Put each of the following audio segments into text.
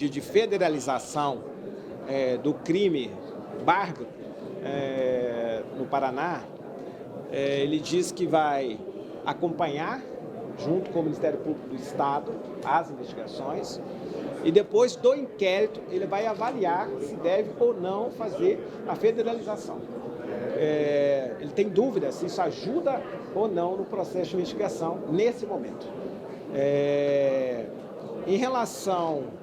de federalização do crime bárbaro no Paraná, ele diz que vai acompanhar, junto com o Ministério Público do Estado, as investigações, e depois do inquérito ele vai avaliar se deve ou não fazer a federalização. Ele tem dúvida se isso ajuda ou não no processo de investigação nesse momento. Em relação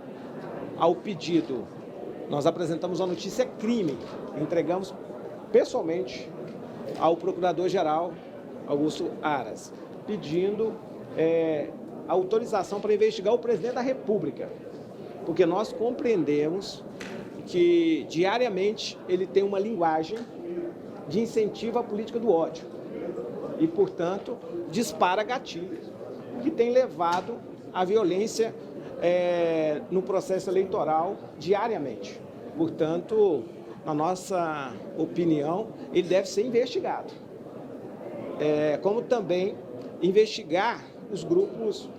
ao pedido, nós apresentamos uma notícia crime, entregamos pessoalmente ao Procurador-Geral Augusto Aras, pedindo autorização para investigar o presidente da República, porque nós compreendemos que diariamente ele tem uma linguagem de incentivo à política do ódio e, portanto, dispara gatilhos que tem levado à violência no processo eleitoral diariamente. Portanto, na nossa opinião, ele deve ser investigado. Como também investigar os grupos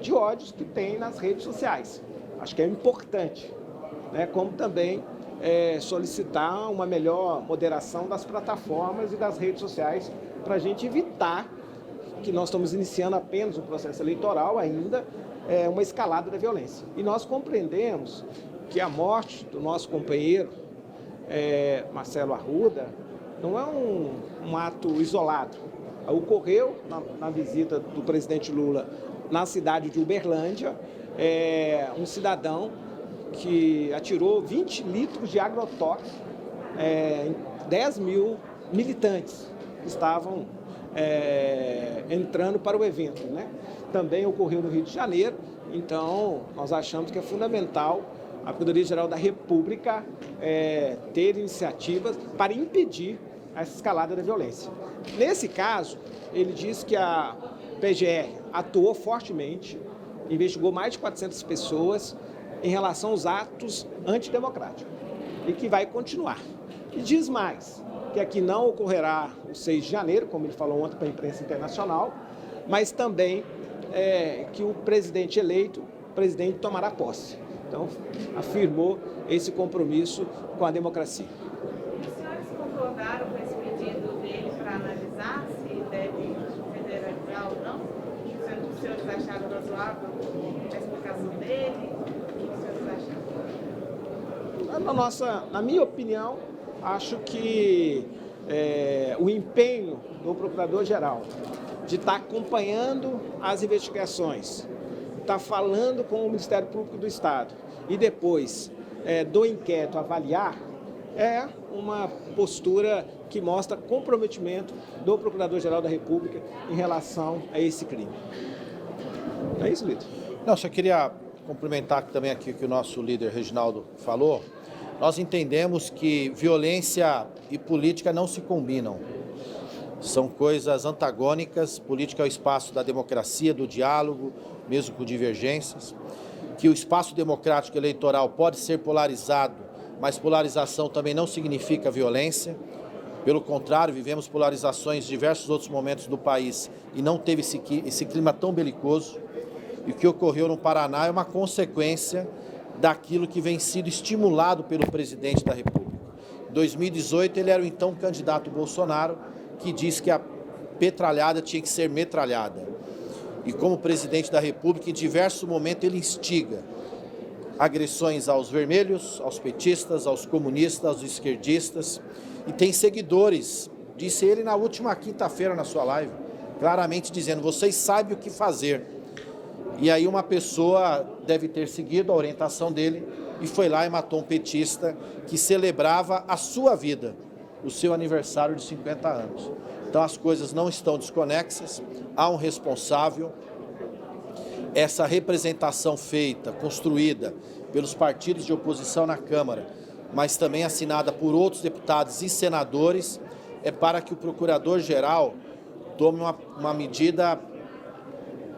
de ódios que tem nas redes sociais. Acho que é importante, né? Como também solicitar uma melhor moderação das plataformas e das redes sociais para a gente evitar que nós estamos iniciando apenas o processo eleitoral ainda, uma escalada da violência. E nós compreendemos que a morte do nosso companheiro Marcelo Arruda não é um ato isolado. Ocorreu na visita do presidente Lula na cidade de Uberlândia, um cidadão que atirou 20 litros de agrotóxico em 10 mil militantes que estavam entrando para o evento, né? Também ocorreu no Rio de Janeiro, então nós achamos que é fundamental a Procuradoria-Geral da República ter iniciativas para impedir essa escalada da violência. Nesse caso, ele diz que a PGR atuou fortemente, investigou mais de 400 pessoas em relação aos atos antidemocráticos e que vai continuar. E diz mais, que aqui não ocorrerá o 6 de janeiro, como ele falou ontem para a imprensa internacional, mas também que o presidente eleito, o presidente tomará posse. Então, afirmou esse compromisso com a democracia. Os senhores concordaram com esse pedido dele para analisar se deve federalizar ou não? Os senhores acharam razoável a explicação dele? O que os senhores acharam? Na minha opinião, acho que o empenho do Procurador-Geral de estar acompanhando as investigações, estar falando com o Ministério Público do Estado e depois do inquérito avaliar, é uma postura que mostra comprometimento do Procurador-Geral da República em relação a esse crime. É isso, Lito? Não, só queria complementar também aqui o que o nosso líder Reginaldo falou. Nós entendemos que violência e política não se combinam. São coisas antagônicas. Política é o espaço da democracia, do diálogo, mesmo com divergências. Que o espaço democrático eleitoral pode ser polarizado, mas polarização também não significa violência. Pelo contrário, vivemos polarizações em diversos outros momentos do país e não teve esse clima tão belicoso. E o que ocorreu no Paraná é uma consequência daquilo que vem sido estimulado pelo presidente da República. Em 2018, ele era o então candidato Bolsonaro, que disse que a petralhada tinha que ser metralhada. E como presidente da República, em diversos momentos ele instiga agressões aos vermelhos, aos petistas, aos comunistas, aos esquerdistas, e tem seguidores, disse ele na última quinta-feira na sua live, claramente dizendo: vocês sabem o que fazer. E aí uma pessoa deve ter seguido a orientação dele e foi lá e matou um petista que celebrava a sua vida, o seu aniversário de 50 anos. Então as coisas não estão desconexas, há um responsável. Essa representação feita, construída pelos partidos de oposição na Câmara, mas também assinada por outros deputados e senadores, é para que o Procurador-Geral tome uma medida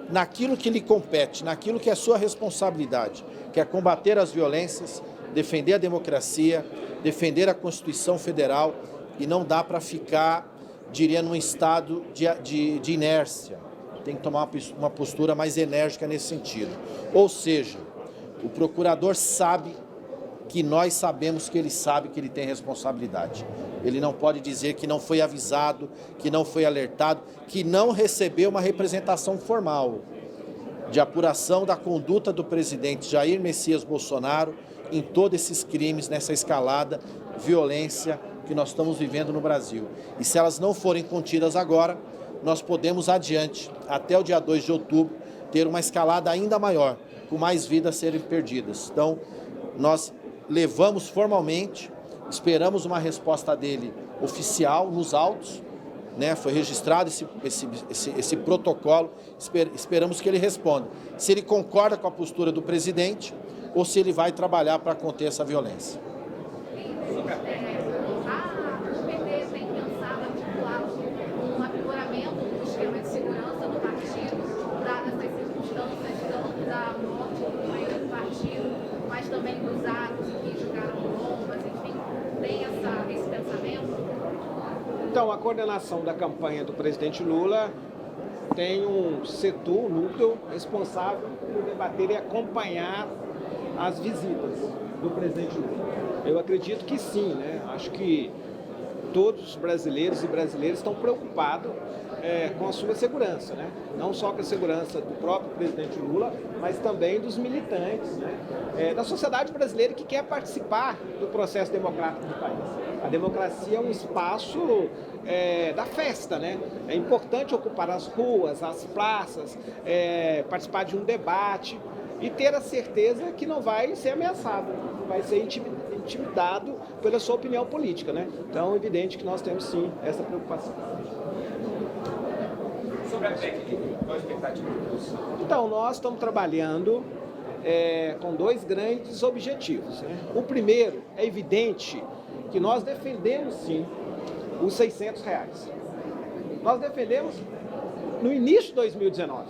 naquilo que lhe compete, naquilo que é sua responsabilidade, que é combater as violências, defender a democracia, defender a Constituição Federal, e não dá para ficar, diria, num estado de inércia. Tem que tomar uma postura mais enérgica nesse sentido. Ou seja, O procurador sabe que nós sabemos que ele sabe que ele tem responsabilidade. Ele não pode dizer que não foi avisado, que não foi alertado, que não recebeu uma representação formal de apuração da conduta do presidente Jair Messias Bolsonaro em todos esses crimes, nessa escalada, violência que nós estamos vivendo no Brasil. E se elas não forem contidas agora, nós podemos adiante, até o dia 2 de outubro, ter uma escalada ainda maior, com mais vidas serem perdidas. Então, nós levamos formalmente, esperamos uma resposta dele oficial nos autos, né? Foi registrado esse protocolo, esperamos que ele responda. Se ele concorda com a postura do presidente ou se ele vai trabalhar para conter essa violência. O PT tem pensado articular um aprimoramento do esquema de segurança do partido, dadas as circunstâncias tanto da morte do companheiro do partido, mas também dos atos que jogaram bombas, enfim, tem esse pensamento? Então, a coordenação da campanha do presidente Lula tem um setor, um núcleo responsável por debater e acompanhar as visitas do presidente Lula. Eu acredito que sim, né? Acho que todos os brasileiros e brasileiras estão preocupados com a sua segurança, né? Não só com a segurança do próprio presidente Lula, mas também dos militantes, né? Da sociedade brasileira que quer participar do processo democrático do país. A democracia é um espaço da festa, né? É importante ocupar as ruas, as praças, participar de um debate e ter a certeza que não vai ser ameaçado, vai ser intimidado pela sua opinião política, né? Então é evidente que nós temos sim essa preocupação. Sobre a PEC, qual a expectativa? Então, nós estamos trabalhando com dois grandes objetivos, né? O primeiro, é evidente que nós defendemos sim os R$600. Nós defendemos no início de 2019.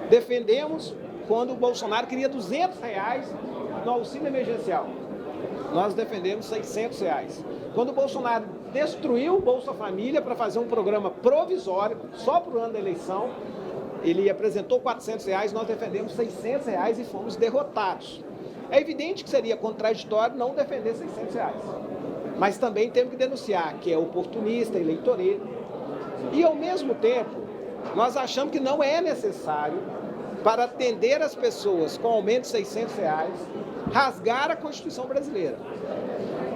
Defendemos quando o Bolsonaro queria R$200 no auxílio emergencial. Nós defendemos R$600. Quando o Bolsonaro destruiu o Bolsa Família para fazer um programa provisório só para o ano da eleição, ele apresentou R$400, nós defendemos R$600 e fomos derrotados. É evidente que seria contraditório não defender R$600, mas também temos que denunciar que é oportunista, eleitoreiro. E, ao mesmo tempo, nós achamos que não é necessário, para atender as pessoas com aumento de R$600, rasgar a Constituição brasileira,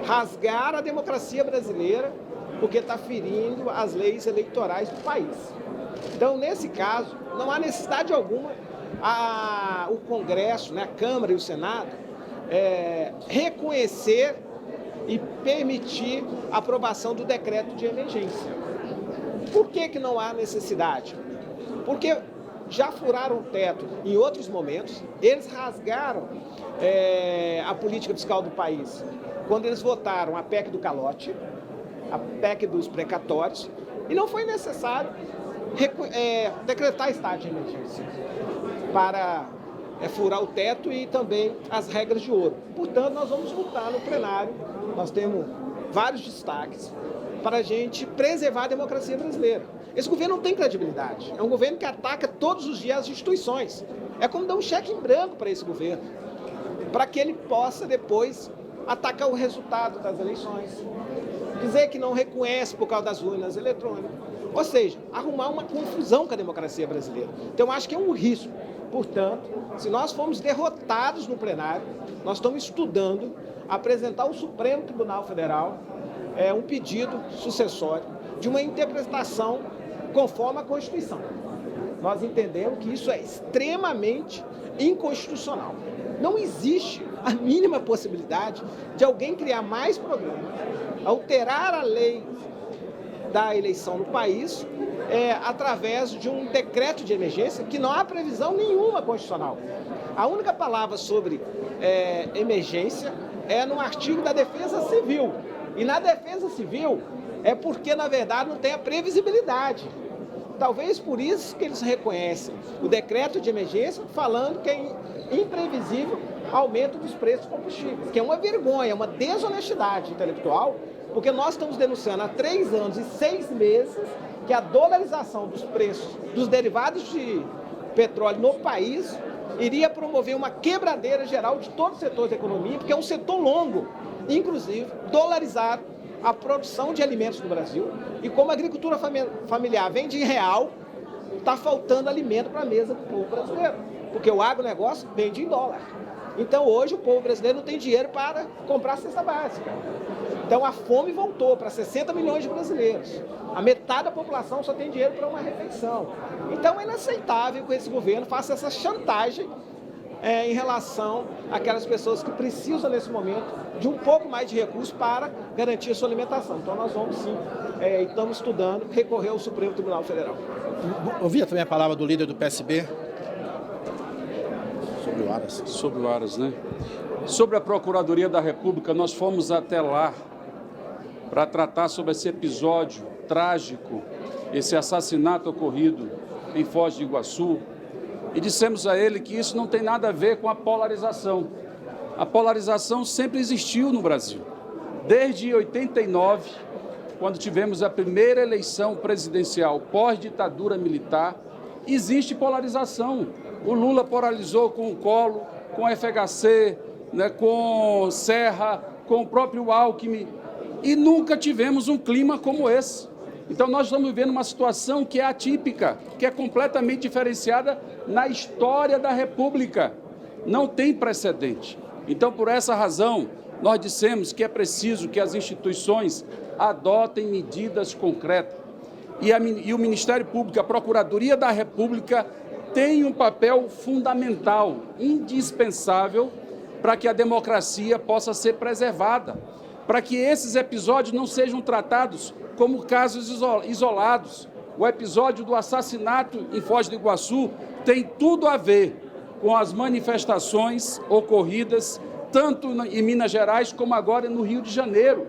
rasgar a democracia brasileira, porque está ferindo as leis eleitorais do país. Então, nesse caso, não há necessidade alguma o Congresso, né, a Câmara e o Senado reconhecer e permitir a aprovação do decreto de emergência. Por que não há necessidade? Porque já furaram o teto em outros momentos, eles rasgaram a política fiscal do país quando eles votaram a PEC do calote, a PEC dos precatórios, e não foi necessário decretar estado de emergência para furar o teto e também as regras de ouro. Portanto, nós vamos lutar no plenário, nós temos vários destaques para a gente preservar a democracia brasileira. Esse governo não tem credibilidade, é um governo que ataca todos os dias as instituições. É como dar um cheque em branco para esse governo, para que ele possa depois atacar o resultado das eleições, dizer que não reconhece por causa das urnas eletrônicas, ou seja, arrumar uma confusão com a democracia brasileira. Então, eu acho que é um risco. Portanto, se nós formos derrotados no plenário, nós estamos estudando apresentar ao Supremo Tribunal Federal um pedido sucessório de uma interpretação conforme a Constituição. Nós entendemos que isso é extremamente inconstitucional. Não existe a mínima possibilidade de alguém criar mais problemas, alterar a lei da eleição no país através de um decreto de emergência que não há previsão nenhuma constitucional. A única palavra sobre emergência é no artigo da Defesa Civil. E na Defesa Civil é porque, na verdade, não tem a previsibilidade. Talvez por isso que eles reconhecem o decreto de emergência falando que é imprevisível aumento dos preços dos combustíveis, que é uma vergonha, uma desonestidade intelectual, porque nós estamos denunciando há 3 anos e 6 meses que a dolarização dos preços dos derivados de petróleo no país iria promover uma quebradeira geral de todo o setor da economia, porque é um setor longo, inclusive dolarizado, a produção de alimentos no Brasil. E como a agricultura familiar vende em real, está faltando alimento para a mesa do povo brasileiro, porque o agronegócio vende em dólar. Então hoje o povo brasileiro não tem dinheiro para comprar a cesta básica. Então a fome voltou para 60 milhões de brasileiros. A metade da população só tem dinheiro para uma refeição. Então é inaceitável que esse governo faça essa chantagem em relação àquelas pessoas que precisam nesse momento de um pouco mais de recursos para garantir a sua alimentação. Então nós vamos sim, estamos estudando, recorrer ao Supremo Tribunal Federal. Ouvia também a palavra do líder do PSB. Sobre o Aras. Sobre o Aras, né? Sobre a Procuradoria da República, nós fomos até lá para tratar sobre esse episódio trágico, esse assassinato ocorrido em Foz do Iguaçu, e dissemos a ele que isso não tem nada a ver com a polarização. A polarização sempre existiu no Brasil. Desde 89, quando tivemos a primeira eleição presidencial pós-ditadura militar, existe polarização. O Lula polarizou com o Collor, com a FHC, né, com Serra, com o próprio Alckmin, e nunca tivemos um clima como esse. Então nós estamos vivendo uma situação que é atípica, que é completamente diferenciada na história da República. Não tem precedente. Então, por essa razão, nós dissemos que é preciso que as instituições adotem medidas concretas. E o Ministério Público, a Procuradoria da República, tem um papel fundamental, indispensável, para que a democracia possa ser preservada, para que esses episódios não sejam tratados como casos isolados. O episódio do assassinato em Foz do Iguaçu tem tudo a ver com as manifestações ocorridas tanto em Minas Gerais como agora no Rio de Janeiro.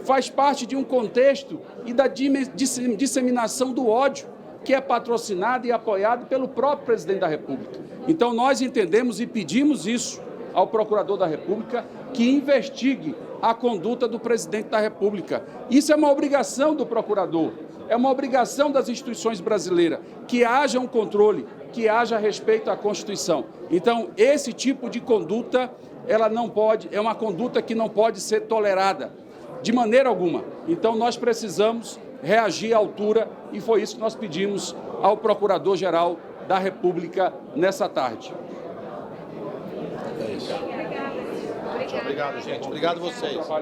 Faz parte de um contexto e da disseminação do ódio, que é patrocinado e apoiado pelo próprio presidente da República. Então nós entendemos e pedimos isso ao Procurador da República, que investigue a conduta do presidente da República. Isso é uma obrigação do procurador, é uma obrigação das instituições brasileiras, que haja um controle, que haja respeito à Constituição. Então, esse tipo de conduta, ela não pode, é uma conduta que não pode ser tolerada, de maneira alguma. Então, nós precisamos reagir à altura e foi isso que nós pedimos ao Procurador-Geral da República nessa tarde. É isso. Obrigado, gente. Obrigado a vocês.